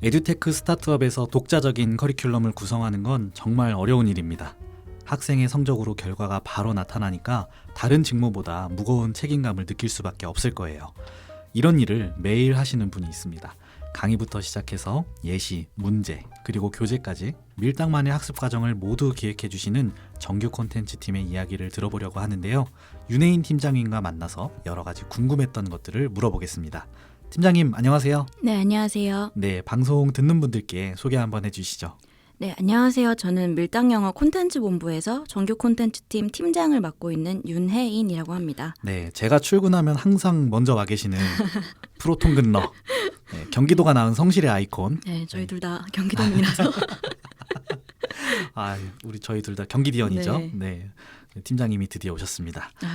에듀테크 스타트업에서 독자적인 커리큘럼을 구성하는 건 정말 어려운 일입니다. 학생의 성적으로 결과가 바로 나타나니까 다른 직무보다 무거운 책임감을 느낄 수밖에 없을 거예요. 이런 일을 매일 하시는 분이 있습니다. 강의부터 시작해서 예시, 문제, 그리고 교재까지 밀당만의 학습 과정을 모두 기획해 주시는 정규 콘텐츠 팀의 이야기를 들어보려고 하는데요. 윤혜인 팀장님과 만나서 여러 가지 궁금했던 것들을 물어보겠습니다. 팀장님 안녕하세요. 네, 안녕하세요. 네, 방송 듣는 분들께 소개 한번 해주시죠. 네, 안녕하세요. 저는 밀당영어 콘텐츠 본부에서 정규 콘텐츠 팀 팀장을 맡고 있는 윤혜인이라고 합니다. 네, 제가 출근하면 항상 먼저 와 계시는 프로통근러, 네, 경기도가 낳은 성실의 아이콘. 네, 저희 둘 다 경기도민이라서. 우리 저희 둘 다 경기디언이죠. 네. 네, 팀장님이 드디어 오셨습니다. 네.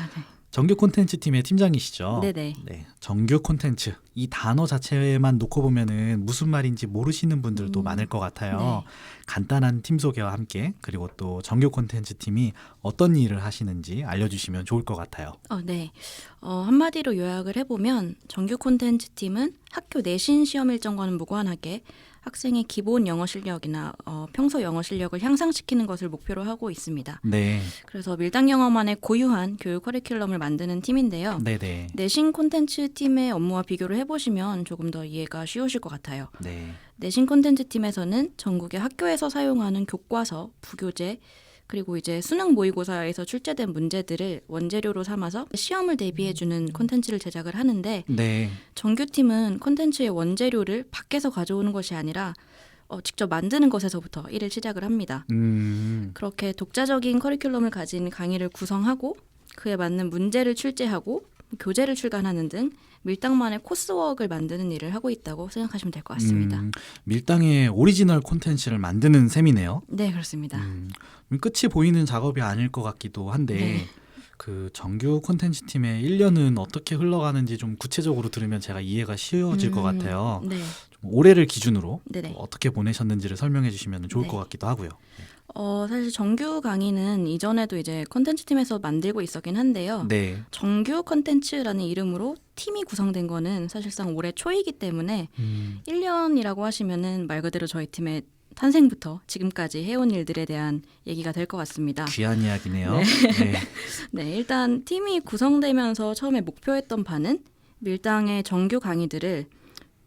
정규 콘텐츠 팀의 팀장이시죠? 네네. 네, 정규 콘텐츠 이 단어 자체만 놓고 보면은 무슨 말인지 모르시는 분들도 많을 것 같아요. 네. 간단한 팀 소개와 함께 그리고 또 정규 콘텐츠 팀이 어떤 일을 하시는지 알려주시면 좋을 것 같아요. 네. 한마디로 요약을 해보면 정규 콘텐츠 팀은 학교 내신 시험 일정과는 무관하게 학생의 기본 영어 실력이나 평소 영어 실력을 향상시키는 것을 목표로 하고 있습니다. 네. 그래서 밀당 영어만의 고유한 교육 커리큘럼을 만드는 팀인데요. 네네. 내신 콘텐츠 팀의 업무와 비교를 해보시면 조금 더 이해가 쉬우실 것 같아요. 네. 내신 콘텐츠 팀에서는 전국의 학교에서 사용하는 교과서, 부교재, 그리고 이제 수능 모의고사에서 출제된 문제들을 원재료로 삼아서 시험을 대비해주는 콘텐츠를 제작을 하는데 네. 정규팀은 콘텐츠의 원재료를 밖에서 가져오는 것이 아니라 직접 만드는 것에서부터 일을 시작을 합니다. 그렇게 독자적인 커리큘럼을 가진 강의를 구성하고 그에 맞는 문제를 출제하고 교재를 출간하는 등 밀당만의 코스워크를 만드는 일을 하고 있다고 생각하시면 될 것 같습니다. 밀당의 오리지널 콘텐츠를 만드는 셈이네요. 네, 그렇습니다. 끝이 보이는 작업이 아닐 것 같기도 한데 네. 그 정규 콘텐츠 팀의 1년은 어떻게 흘러가는지 좀 구체적으로 들으면 제가 이해가 쉬워질 것 같아요. 네. 좀 올해를 기준으로 네네. 어떻게 보내셨는지를 설명해 주시면 좋을 네. 것 같기도 하고요. 사실 정규 강의는 이전에도 이제 콘텐츠 팀에서 만들고 있었긴 한데요. 네. 정규 콘텐츠라는 이름으로 팀이 구성된 거는 사실상 올해 초이기 때문에 1년이라고 하시면은 말 그대로 저희 팀의 탄생부터 지금까지 해온 일들에 대한 얘기가 될 것 같습니다. 귀한 이야기네요. 네. 네. 네, 일단 팀이 구성되면서 처음에 목표했던 바는 밀당의 정규 강의들을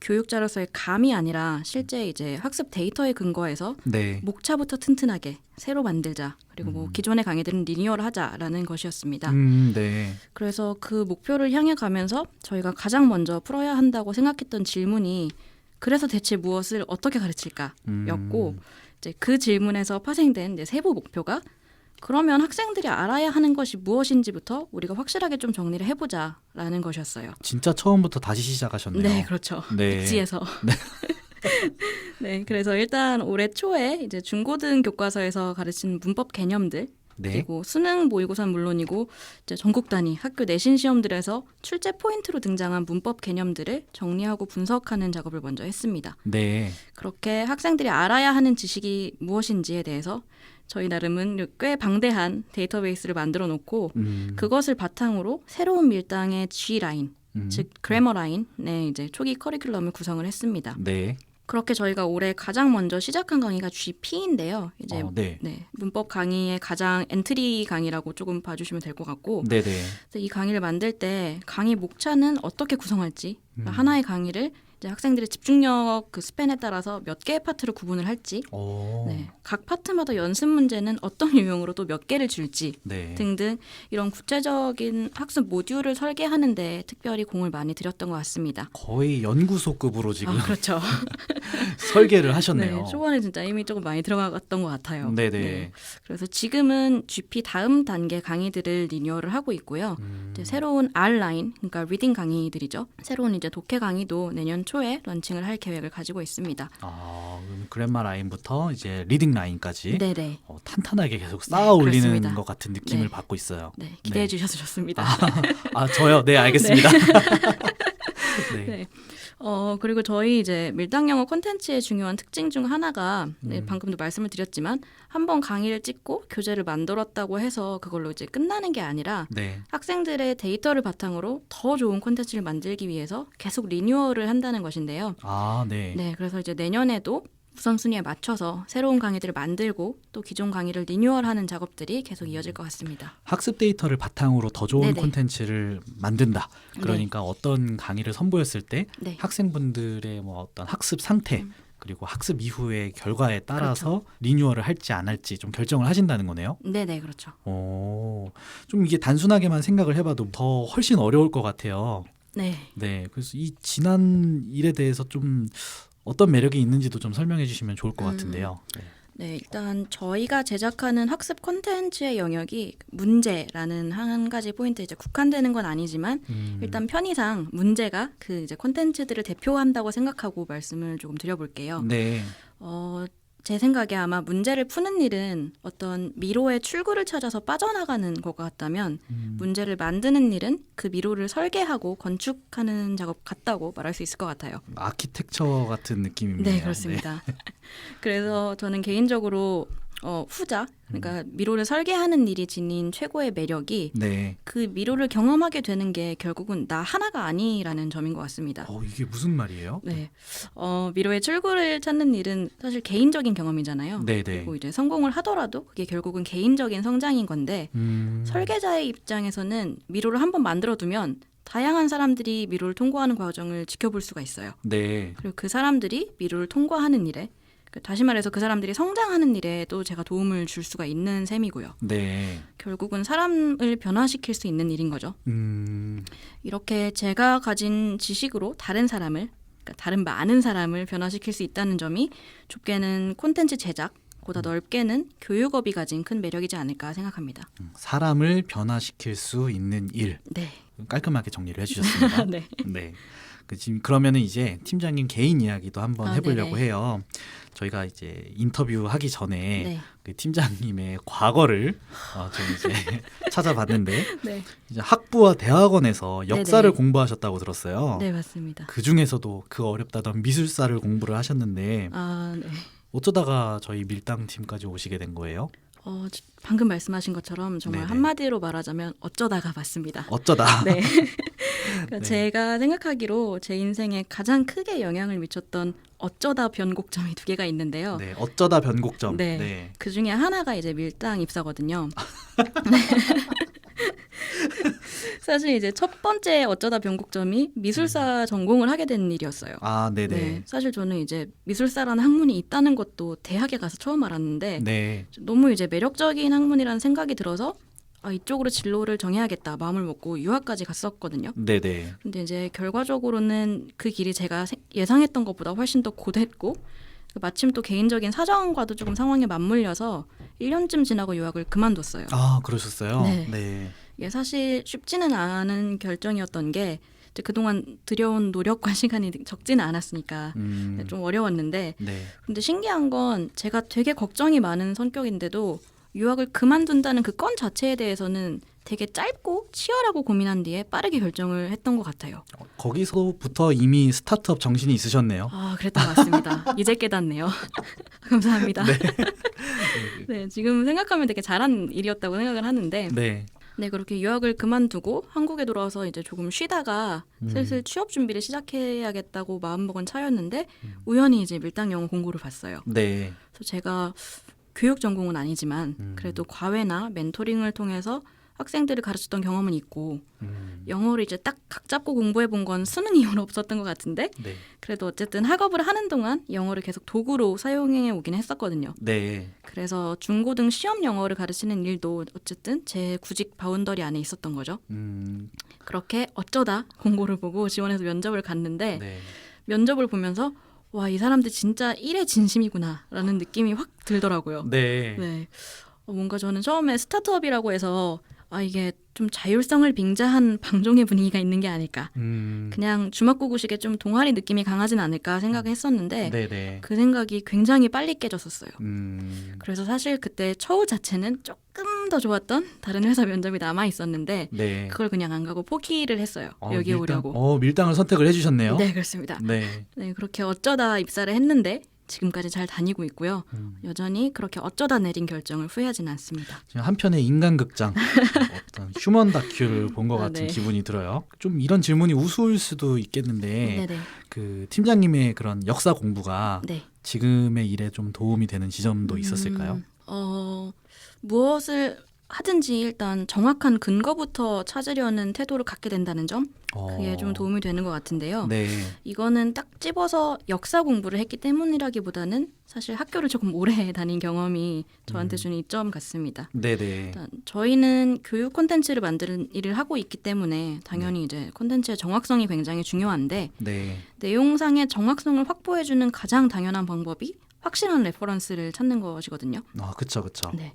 교육자로서의 감이 아니라 실제 이제 학습 데이터에 근거해서 네. 목차부터 튼튼하게 새로 만들자. 그리고 뭐 기존의 강의들은 리니어를 하자라는 것이었습니다. 네. 그래서 그 목표를 향해 가면서 저희가 가장 먼저 풀어야 한다고 생각했던 질문이 그래서 대체 무엇을 어떻게 가르칠까였고 이제 그 질문에서 파생된 이제 세부 목표가 그러면 학생들이 알아야 하는 것이 무엇인지부터 우리가 확실하게 좀 정리를 해보자라는 것이었어요. 진짜 처음부터 다시 시작하셨네요. 네, 그렇죠. 네. 백지에서. 네, 그래서 일단 올해 초에 이제 중고등 교과서에서 가르치는 문법 개념들 네. 그리고 수능 모의고사는 물론이고 이제 전국 단위 학교 내신 시험들에서 출제 포인트로 등장한 문법 개념들을 정리하고 분석하는 작업을 먼저 했습니다. 네. 그렇게 학생들이 알아야 하는 지식이 무엇인지에 대해서 저희 나름은 꽤 방대한 데이터베이스를 만들어 놓고 그것을 바탕으로 새로운 밀당의 G라인, 즉 그래머 라인의 이제 초기 커리큘럼을 구성을 했습니다. 네. 그렇게 저희가 올해 가장 먼저 시작한 강의가 GP인데요. 이제 네. 문법 강의의 가장 엔트리 강의라고 조금 봐주시면 될 것 같고 네네. 그래서 이 강의를 만들 때 강의 목차는 어떻게 구성할지 그러니까 하나의 강의를 이제 학생들의 집중력 그 스팬에 따라서 몇 개의 파트로 구분을 할지 네, 각 파트마다 연습 문제는 어떤 유형으로 또 몇 개를 줄지 네. 등등 이런 구체적인 학습 모듈을 설계하는 데 특별히 공을 많이 들였던 것 같습니다. 거의 연구소급으로 지금 그렇죠. 설계를 하셨네요. 네, 초반에 진짜 이미 조금 많이 들어갔던 것 같아요. 네네. 네. 그래서 지금은 GP 다음 단계 강의들을 리뉴얼을 하고 있고요. 이제 새로운 R라인, 그러니까 리딩 강의들이죠. 새로운 이제 독해 강의도 내년 초에 런칭을 할 계획을 가지고 있습니다. 그럼 그랜마 라인부터 이제 리딩 라인까지 네네. 탄탄하게 계속 쌓아 올리는 그렇습니다. 것 같은 느낌을 네. 받고 있어요. 네, 기대해 주셔서 좋습니다. 저요? 네, 알겠습니다. 네. 네. 그리고 저희 이제 밀당 영어 콘텐츠의 중요한 특징 중 하나가 네, 방금도 말씀을 드렸지만 한번 강의를 찍고 교재를 만들었다고 해서 그걸로 이제 끝나는 게 아니라 네. 학생들의 데이터를 바탕으로 더 좋은 콘텐츠를 만들기 위해서 계속 리뉴얼을 한다는 것인데요. 아, 네. 네, 그래서 이제 내년에도 우선순위에 맞춰서 새로운 강의들을 만들고 또 기존 강의를 리뉴얼하는 작업들이 계속 이어질 것 같습니다. 학습 데이터를 바탕으로 더 좋은 네네. 콘텐츠를 만든다. 그러니까 어떤 강의를 선보였을 때 네. 학생분들의 뭐 어떤 학습 상태 그리고 학습 이후의 결과에 따라서 그렇죠. 리뉴얼을 할지 안 할지 좀 결정을 하신다는 거네요. 네네, 그렇죠. 좀 이게 단순하게만 생각을 해봐도 더 훨씬 어려울 것 같아요. 네. 네, 그래서 이 지난 일에 대해서 좀 어떤 매력이 있는지도 좀 설명해 주시면 좋을 것 같은데요. 네. 네, 일단 저희가 제작하는 학습 콘텐츠의 영역이 문제라는 한 가지 포인트에 이제 국한되는 건 아니지만 일단 편의상 문제가 그 이제 콘텐츠들을 대표한다고 생각하고 말씀을 조금 드려볼게요. 네. 제 생각에 아마 문제를 푸는 일은 어떤 미로의 출구를 찾아서 빠져나가는 것 같다면 문제를 만드는 일은 그 미로를 설계하고 건축하는 작업 같다고 말할 수 있을 것 같아요. 아키텍처 같은 느낌입니다. 네, 그렇습니다. 그래서 저는 개인적으로 후자, 그러니까 미로를 설계하는 일이 지닌 최고의 매력이 네. 그 미로를 경험하게 되는 게 결국은 나 하나가 아니라는 점인 것 같습니다. 이게 무슨 말이에요? 네, 미로의 출구를 찾는 일은 사실 개인적인 경험이잖아요. 네네. 그리고 이제 성공을 하더라도 그게 결국은 개인적인 성장인 건데 설계자의 입장에서는 미로를 한번 만들어두면 다양한 사람들이 미로를 통과하는 과정을 지켜볼 수가 있어요. 네. 그리고 그 사람들이 미로를 통과하는 일에 다시 말해서 그 사람들이 성장하는 일에도 제가 도움을 줄 수가 있는 셈이고요. 네. 결국은 사람을 변화시킬 수 있는 일인 거죠. 이렇게 제가 가진 지식으로 다른 사람을, 그러니까 다른 많은 사람을 변화시킬 수 있다는 점이 좁게는 콘텐츠 제작, 보다 넓게는 교육업이 가진 큰 매력이지 않을까 생각합니다. 사람을 변화시킬 수 있는 일. 네. 깔끔하게 정리를 해주셨습니다. 네. 네. 지금 그러면은 이제 팀장님 개인 이야기도 한번 해보려고 네네. 해요. 저희가 이제 인터뷰하기 전에 네. 그 팀장님의 과거를 좀 이제 찾아봤는데 네. 이제 학부와 대학원에서 역사를 네네. 공부하셨다고 들었어요. 네, 맞습니다. 그 중에서도 그 어렵다던 미술사를 공부를 하셨는데 네. 어쩌다가 저희 밀당 팀까지 오시게 된 거예요? 방금 말씀하신 것처럼 정말 네네. 한마디로 말하자면 어쩌다가 맞습니다. 어쩌다. 네. 그러니까 네. 제가 생각하기로 제 인생에 가장 크게 영향을 미쳤던 어쩌다 변곡점이 2개가 있는데요. 네, 어쩌다 변곡점. 네. 네. 그 중에 하나가 이제 밀당 입사거든요. 사실 이제 첫 번째 어쩌다 변곡점이 미술사 전공을 하게 된 일이었어요. 아, 네네. 네, 사실 저는 이제 미술사라는 학문이 있다는 것도 대학에 가서 처음 알았는데 네. 너무 이제 매력적인 학문이라는 생각이 들어서 이쪽으로 진로를 정해야겠다 마음을 먹고 유학까지 갔었거든요. 네네. 근데 이제 결과적으로는 그 길이 제가 예상했던 것보다 훨씬 더 고됐고 마침 또 개인적인 사정과도 조금 상황에 맞물려서 1년쯤 지나고 유학을 그만뒀어요. 아, 그러셨어요? 네. 네. 이게 사실 쉽지는 않은 결정이었던 게 이제 그동안 들여온 노력과 시간이 적지는 않았으니까 좀 어려웠는데 네. 근데 신기한 건 제가 되게 걱정이 많은 성격인데도 유학을 그만둔다는 그 건 자체에 대해서는 되게 짧고 치열하고 고민한 뒤에 빠르게 결정을 했던 것 같아요. 거기서부터 이미 스타트업 정신이 있으셨네요. 그랬던 것 같습니다. 이제 깨닫네요. 감사합니다. 네. 네, 지금 생각하면 되게 잘한 일이었다고 생각을 하는데 네. 네, 그렇게 유학을 그만두고 한국에 돌아와서 이제 조금 쉬다가 슬슬 취업 준비를 시작해야겠다고 마음먹은 차였는데 우연히 이제 밀당 영어 공고를 봤어요. 네. 그래서 제가 교육 전공은 아니지만 그래도 과외나 멘토링을 통해서 학생들을 가르쳤던 경험은 있고 영어를 이제 딱 각 잡고 공부해 본 건 수능 이후로 없었던 것 같은데 네. 그래도 어쨌든 학업을 하는 동안 영어를 계속 도구로 사용해 오긴 했었거든요. 네. 그래서 중고등 시험 영어를 가르치는 일도 어쨌든 제 구직 바운더리 안에 있었던 거죠. 그렇게 어쩌다 공고를 보고 지원해서 면접을 갔는데 네. 면접을 보면서 와, 이 사람들 진짜 일에 진심이구나라는 느낌이 확 들더라고요. 네. 네. 뭔가 저는 처음에 스타트업이라고 해서 이게 좀 자율성을 빙자한 방종의 분위기가 있는 게 아닐까. 그냥 주먹구구식의 좀 동아리 느낌이 강하진 않을까 생각했었는데 네네. 그 생각이 굉장히 빨리 깨졌었어요. 그래서 사실 그때 처우 자체는 조금 더 좋았던 다른 회사 면접이 남아 있었는데 네. 그걸 그냥 안 가고 포기를 했어요. 여기 오려고. 밀당을 선택을 해주셨네요. 네, 그렇습니다. 네. 네, 그렇게 어쩌다 입사를 했는데 지금까지 잘 다니고 있고요. 여전히 그렇게 어쩌다 내린 결정을 후회하지는 않습니다. 지금 한편의 인간극장, 어떤 휴먼 다큐를 본 것 같은 네. 기분이 들어요. 좀 이런 질문이 우스울 수도 있겠는데 네네. 그 팀장님의 그런 역사 공부가 네. 지금의 일에 좀 도움이 되는 지점도 있었을까요? 무엇을 하든지 일단 정확한 근거부터 찾으려는 태도를 갖게 된다는 점, 그게 좀 도움이 되는 것 같은데요. 네. 이거는 딱 집어서 역사 공부를 했기 때문이라기보다는 사실 학교를 조금 오래 다닌 경험이 저한테 주는 이점 같습니다. 네네. 일단 저희는 교육 콘텐츠를 만드는 일을 하고 있기 때문에 당연히 이제 콘텐츠의 정확성이 굉장히 중요한데 네. 내용상의 정확성을 확보해주는 가장 당연한 방법이 확실한 레퍼런스를 찾는 것이거든요. 그쵸. 네.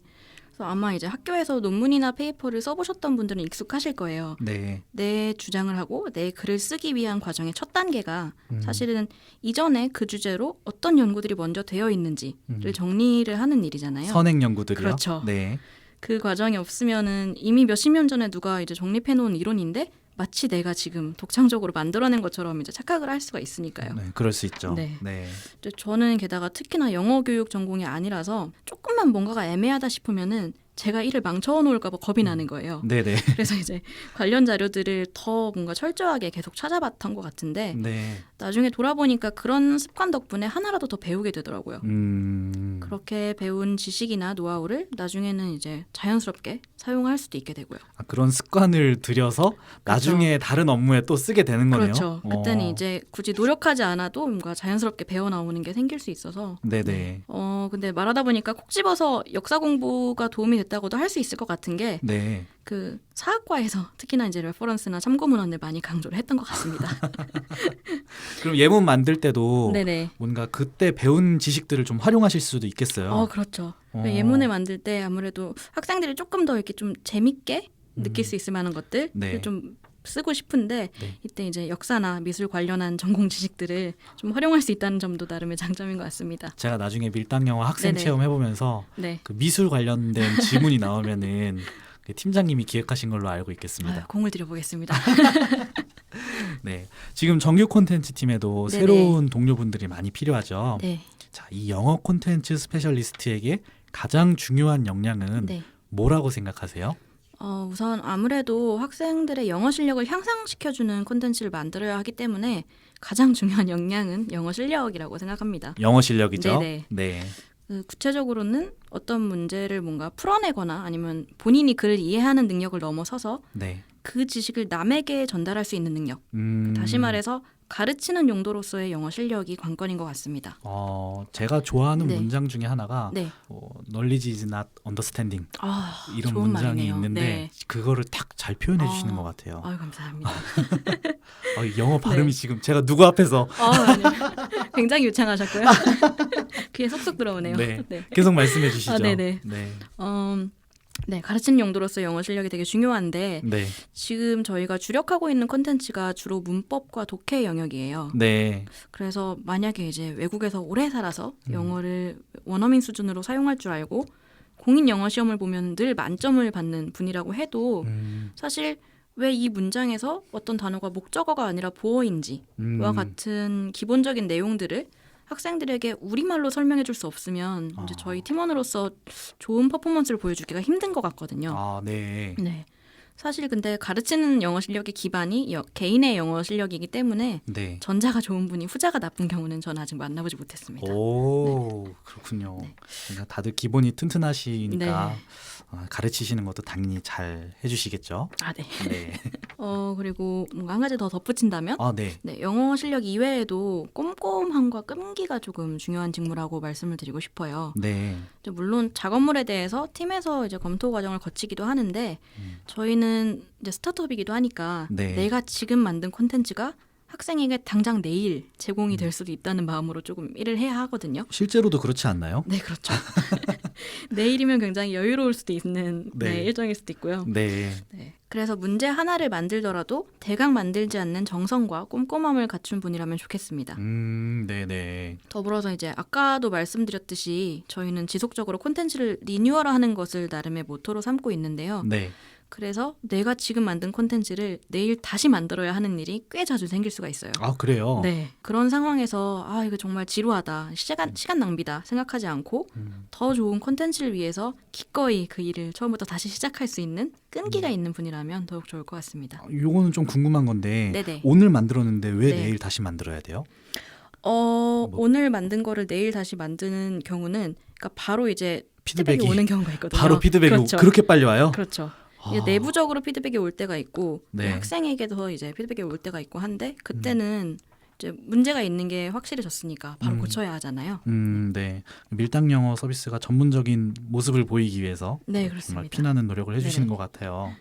그래서 아마 이제 학교에서 논문이나 페이퍼를 써보셨던 분들은 익숙하실 거예요. 네. 내 주장을 하고 내 글을 쓰기 위한 과정의 첫 단계가 사실은 이전에 그 주제로 어떤 연구들이 먼저 되어 있는지를 정리를 하는 일이잖아요. 선행 연구들이요. 그렇죠. 네. 그 과정이 없으면은 이미 몇십 년 전에 누가 이제 정립해 놓은 이론인데 마치 내가 지금 독창적으로 만들어낸 것처럼 이제 착각을 할 수가 있으니까요. 네, 그럴 수 있죠. 네. 네. 이제 저는 게다가 특히나 영어 교육 전공이 아니라서 조금만 뭔가가 애매하다 싶으면은 제가 일을 망쳐놓을까 봐 겁이 나는 거예요. 네네. 그래서 이제 관련 자료들을 더 뭔가 철저하게 계속 찾아봤던 것 같은데 네. 나중에 돌아보니까 그런 습관 덕분에 하나라도 더 배우게 되더라고요. 그렇게 배운 지식이나 노하우를 나중에는 이제 자연스럽게 사용할 수도 있게 되고요. 그런 습관을 들여서 나중에 다른 업무에 또 쓰게 되는 거네요. 그렇죠. 그때는 이제 굳이 노력하지 않아도 뭔가 자연스럽게 배워 나오는 게 생길 수 있어서. 네네. 근데 말하다 보니까 콕 집어서 역사 공부가 도움이 됐다고도 할 수 있을 것 같은 게 네. 그 사학과에서 특히나 이제 레퍼런스나 참고 문헌을 많이 강조를 했던 것 같습니다. 그럼 예문 만들 때도 네네. 뭔가 그때 배운 지식들을 좀 활용하실 수도 있겠어요. 그렇죠. 예문을 만들 때 아무래도 학생들이 조금 더 이렇게 좀 재밌게 느낄 수 있을 만한 것들을 네. 좀 쓰고 싶은데 네. 이때 이제 역사나 미술 관련한 전공 지식들을 좀 활용할 수 있다는 점도 나름의 장점인 것 같습니다. 제가 나중에 밀당 영화 학생 네네. 체험 해보면서 네. 그 미술 관련된 질문이 나오면은 그 팀장님이 기획하신 걸로 알고 있겠습니다. 공을 들여보겠습니다. 네, 지금 정규 콘텐츠 팀에도 네네. 새로운 동료분들이 많이 필요하죠. 네. 자, 이 영어 콘텐츠 스페셜리스트에게 가장 중요한 역량은 네. 뭐라고 생각하세요? 우선 아무래도 학생들의 영어 실력을 향상시켜주는 콘텐츠를 만들어야 하기 때문에 가장 중요한 역량은 영어 실력이라고 생각합니다. 영어 실력이죠. 네네. 네. 구체적으로는 어떤 문제를 뭔가 풀어내거나 아니면 본인이 글을 이해하는 능력을 넘어서서 네. 그 지식을 남에게 전달할 수 있는 능력. 다시 말해서 가르치는 용도로서의 영어 실력이 관건인 것 같습니다. 제가 좋아하는 네. 문장 중에 하나가 네. knowledge is not understanding 이런 좋은 문장이 말이네요. 있는데 네. 그거를 딱 잘 표현해 주시는 것 같아요. 감사합니다. 영어 발음이 네. 지금 제가 누구 앞에서 네. 굉장히 유창하셨고요. 귀에 쏙쏙 들어오네요. 네. 네. 계속 말씀해 주시죠. 네네. 네. 네, 가르치는 용도로서 영어 실력이 되게 중요한데 네. 지금 저희가 주력하고 있는 콘텐츠가 주로 문법과 독해 영역이에요. 네. 그래서 만약에 이제 외국에서 오래 살아서 영어를 원어민 수준으로 사용할 줄 알고 공인 영어 시험을 보면 늘 만점을 받는 분이라고 해도 사실 왜 이 문장에서 어떤 단어가 목적어가 아니라 보어인지와 같은 기본적인 내용들을 학생들에게 우리말로 설명해 줄 수 없으면 이제 저희 팀원으로서 좋은 퍼포먼스를 보여주기가 힘든 것 같거든요. 네. 네. 사실 근데 가르치는 영어 실력의 기반이 개인의 영어 실력이기 때문에 네. 전자가 좋은 분이 후자가 나쁜 경우는 저는 아직 만나보지 못했습니다. 오, 네. 그렇군요. 네. 그러니까 다들 기본이 튼튼하시니까 네. 가르치시는 것도 당연히 잘 해주시겠죠. 네. 네. 그리고 뭔가 한 가지 더 덧붙인다면 네. 네, 영어 실력 이외에도 꼼꼼함과 끈기가 조금 중요한 직무라고 말씀을 드리고 싶어요. 네. 물론 작업물에 대해서 팀에서 이제 검토 과정을 거치기도 하는데 저희는 이제 스타트업이기도 하니까 네. 내가 지금 만든 콘텐츠가 학생에게 당장 내일 제공이 될 수도 있다는 마음으로 조금 일을 해야 하거든요. 실제로도 그렇지 않나요? 네, 그렇죠. 내일이면 굉장히 여유로울 수도 있는 네. 일정일 수도 있고요. 네. 네. 그래서 문제 하나를 만들더라도 대강 만들지 않는 정성과 꼼꼼함을 갖춘 분이라면 좋겠습니다. 네네. 더불어서 이제 아까도 말씀드렸듯이 저희는 지속적으로 콘텐츠를 리뉴얼하는 것을 나름의 모토로 삼고 있는데요. 네. 그래서 내가 지금 만든 콘텐츠를 내일 다시 만들어야 하는 일이 꽤 자주 생길 수가 있어요. 아, 그래요? 네. 그런 상황에서 이거 정말 지루하다, 시간 낭비다 생각하지 않고 더 좋은 콘텐츠를 위해서 기꺼이 그 일을 처음부터 다시 시작할 수 있는 끈기가 있는 분이라면 더욱 좋을 것 같습니다. 요거는 좀 궁금한 건데 네네. 오늘 만들었는데 왜 네. 내일 다시 만들어야 돼요? 오늘 만든 거를 내일 다시 만드는 경우는 그러니까 바로 이제 피드백이 오는 경우가 있거든요. 바로 피드백이 그렇죠. 그렇게 빨리 와요? 그렇죠. 아. 이게 내부적으로 피드백이 올 때가 있고 네. 학생에게도 이제 피드백이 올 때가 있고 한데 그때는 이제 문제가 있는 게 확실해졌으니까 바로 고쳐야 하잖아요. 네. 밀당 영어 서비스가 전문적인 모습을 보이기 위해서 네, 정말 그렇습니다. 피나는 노력을 해주시는 네네. 것 같아요.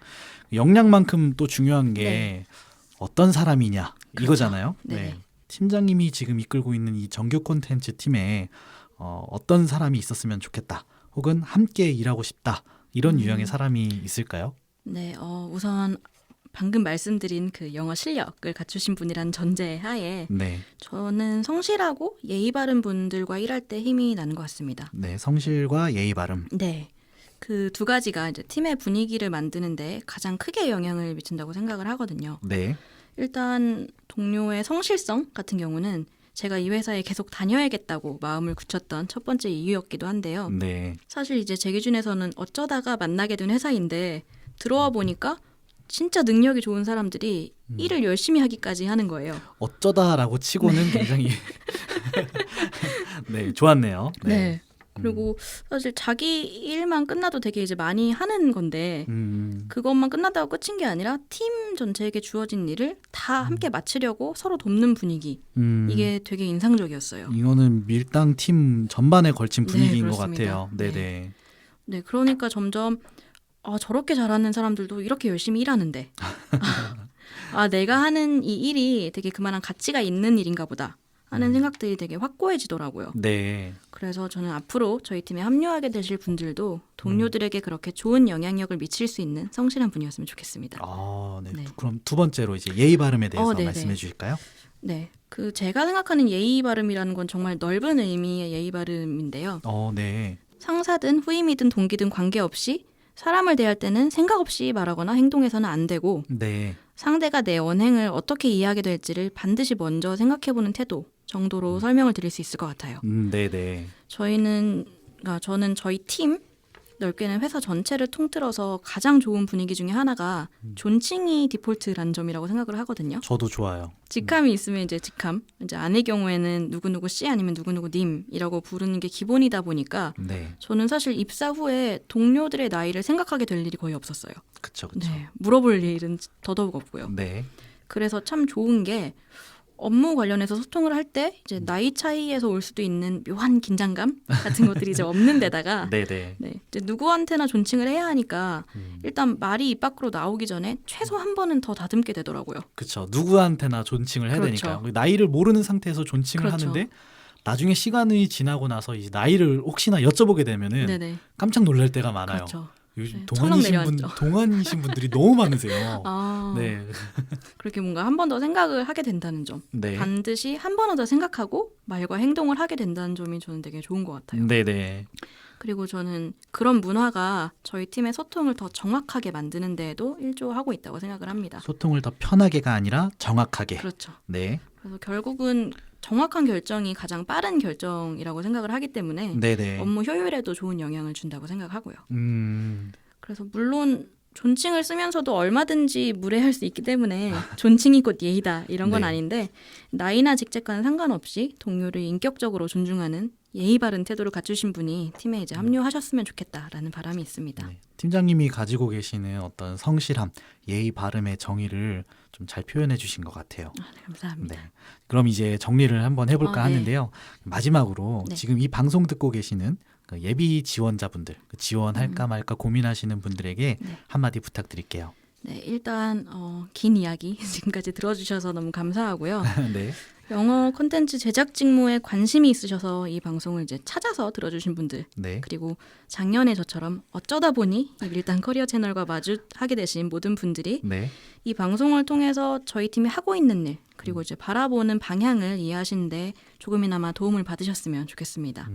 역량만큼 또 중요한 게 네. 어떤 사람이냐 그렇죠. 이거잖아요. 네네. 팀장님이 지금 이끌고 있는 이 정규 콘텐츠 팀에 어떤 사람이 있었으면 좋겠다. 혹은 함께 일하고 싶다. 이런 유형의 사람이 있을까요? 네, 우선 방금 말씀드린 그 영어 실력을 갖추신 분이란 전제 하에 네. 저는 성실하고 예의 바른 분들과 일할 때 힘이 나는 것 같습니다. 네, 성실과 예의 바름. 네. 그 두 가지가 이제 팀의 분위기를 만드는데 가장 크게 영향을 미친다고 생각을 하거든요. 네. 일단 동료의 성실성 같은 경우는 제가 이 회사에 계속 다녀야겠다고 마음을 굳혔던 첫 번째 이유였기도 한데요. 네. 사실 이제 제 기준에서는 어쩌다가 만나게 된 회사인데 들어와 보니까 진짜 능력이 좋은 사람들이 일을 열심히 하기까지 하는 거예요. 어쩌다라고 치고는 굉장히 네, 좋았네요. 네. 그리고 사실 자기 일만 끝나도 되게 이제 많이 하는 건데 그것만 끝났다고 끝인 게 아니라 팀 전체에게 주어진 일을 다 함께 마치려고 서로 돕는 분위기. 이게 되게 인상적이었어요. 이거는 밀당 팀 전반에 걸친 분위기인 것 그렇습니다. 같아요. 네네. 네, 그러니까 점점 저렇게 잘하는 사람들도 이렇게 열심히 일하는데 내가 하는 이 일이 되게 그만한 가치가 있는 일인가 보다 하는 생각들이 되게 확고해지더라고요. 네. 그래서 저는 앞으로 저희 팀에 합류하게 되실 분들도 동료들에게 그렇게 좋은 영향력을 미칠 수 있는 성실한 분이었으면 좋겠습니다. 네. 네. 그럼 두 번째로 이제 예의 바름에 대해서 네네. 말씀해 주실까요? 네, 그 제가 생각하는 예의 바름이라는 건 정말 넓은 의미의 예의 바름인데요. 네. 상사든 후임이든 동기든 관계없이 사람을 대할 때는 생각 없이 말하거나 행동해서는 안 되고 네. 상대가 내 언행을 어떻게 이해하게 될지를 반드시 먼저 생각해보는 태도 정도로 설명을 드릴 수 있을 것 같아요. 네네. 저는 저희 팀, 넓게는 회사 전체를 통틀어서 가장 좋은 분위기 중에 하나가 존칭이 디폴트라는 점이라고 생각을 하거든요. 저도 좋아요. 직함이 있으면 이제 직함, 이제 아내 경우에는 누구누구 씨 아니면 누구누구 님이라고 부르는 게 기본이다 보니까 네. 저는 사실 입사 후에 동료들의 나이를 생각하게 될 일이 거의 없었어요. 그쵸, 그쵸. 네, 물어볼 일은 더더욱 없고요. 네. 그래서 참 좋은 게 업무 관련해서 소통을 할 때 이제 나이 차이에서 올 수도 있는 묘한 긴장감 같은 것들이 이제 없는 데다가 네네. 네, 이제 누구한테나 존칭을 해야 하니까 일단 말이 입 밖으로 나오기 전에 최소 한 번은 더 다듬게 되더라고요. 그쵸. 누구한테나 존칭을 해야 그렇죠. 되니까요. 나이를 모르는 상태에서 존칭을 그렇죠. 하는데 나중에 시간이 지나고 나서 이제 나이를 혹시나 여쭤보게 되면은 네네. 깜짝 놀랄 때가 많아요. 그렇죠. 요즘 네, 동안이신 동안이신 분들이 너무 많으세요. 네. 네. 그렇게 뭔가 한 번 더 생각을 하게 된다는 점. 네. 반드시 한 번 더 생각하고 말과 행동을 하게 된다는 점이 저는 되게 좋은 것 같아요. 네네. 그리고 저는 그런 문화가 저희 팀의 소통을 더 정확하게 만드는 데에도 일조하고 있다고 생각을 합니다. 소통을 더 편하게가 아니라 정확하게. 그렇죠. 네. 그래서 결국은 정확한 결정이 가장 빠른 결정이라고 생각을 하기 때문에 네네. 업무 효율에도 좋은 영향을 준다고 생각하고요. 음. 그래서 물론 존칭을 쓰면서도 얼마든지 무례할 수 있기 때문에 존칭이 곧 예의다 이런 건 네. 아닌데 나이나 직책과는 상관없이 동료를 인격적으로 존중하는 예의 바른 태도를 갖추신 분이 팀에 이제 합류하셨으면 좋겠다라는 바람이 있습니다. 네. 팀장님이 가지고 계시는 어떤 성실함, 예의 바름의 정의를 좀 잘 표현해 주신 것 같아요. 네, 감사합니다. 네. 그럼 이제 정리를 한번 해볼까 네. 하는데요. 마지막으로 네. 지금 이 방송 듣고 계시는 그 예비 지원자분들, 지원할까 말까 고민하시는 분들에게 네. 한마디 부탁드릴게요. 네, 일단 긴 이야기 지금까지 들어주셔서 너무 감사하고요. 네. 영어 콘텐츠 제작 직무에 관심이 있으셔서 이 방송을 이제 찾아서 들어주신 분들, 네. 그리고 작년에 저처럼 어쩌다 보니 이 밀당 커리어 채널과 마주하게 되신 모든 분들이 네. 이 방송을 통해서 저희 팀이 하고 있는 일, 그리고 이제 바라보는 방향을 이해하시는데 조금이나마 도움을 받으셨으면 좋겠습니다.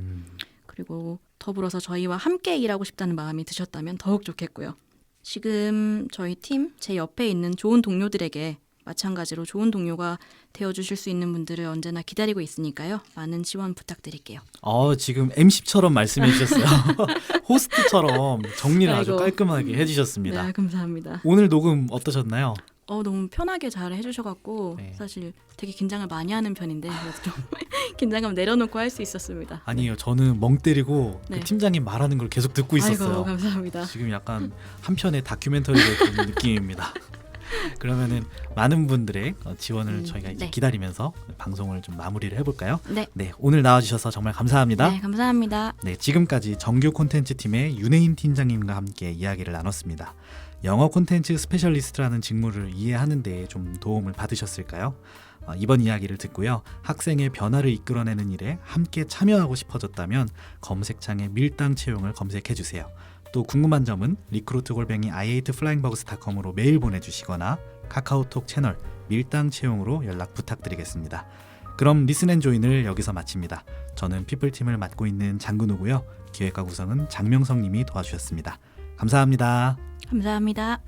그리고 더불어서 저희와 함께 일하고 싶다는 마음이 드셨다면 더욱 좋겠고요. 지금 저희 팀 제 옆에 있는 좋은 동료들에게 마찬가지로 좋은 동료가 되어주실 수 있는 분들을 언제나 기다리고 있으니까요. 많은 지원 부탁드릴게요. 지금 MC처럼 말씀해 주셨어요. 호스트처럼 정리를 아주 아이고. 깔끔하게 해주셨습니다. 네, 감사합니다. 오늘 녹음 어떠셨나요? 너무 편하게 잘 해주셔갖고 네. 사실 되게 긴장을 많이 하는 편인데 그래도 좀 긴장감 내려놓고 할 수 있었습니다. 아니요, 저는 멍 때리고 네. 그 팀장님 말하는 걸 계속 듣고 있었어요. 아이고, 감사합니다. 지금 약간 한 편의 다큐멘터리를 보는 느낌입니다. 그러면은 많은 분들의 지원을 저희가 이제 네. 기다리면서 방송을 좀 마무리를 해볼까요? 네. 네, 오늘 나와주셔서 정말 감사합니다. 네, 감사합니다. 네, 지금까지 정규 콘텐츠 팀의 윤혜인 팀장님과 함께 이야기를 나눴습니다. 영어 콘텐츠 스페셜리스트라는 직무를 이해하는 데 좀 도움을 받으셨을까요? 이번 이야기를 듣고요. 학생의 변화를 이끌어내는 일에 함께 참여하고 싶어졌다면 검색창에 밀당 채용을 검색해 주세요. 또 궁금한 점은 recruit@i8flyingbugs.com으로 메일 보내주시거나 카카오톡 채널 밀당 채용으로 연락 부탁드리겠습니다. 그럼 리슨 앤 조인을 여기서 마칩니다. 저는 피플팀을 맡고 있는 장근우고요. 기획과 구성은 장명성 님이 도와주셨습니다. 감사합니다. 감사합니다.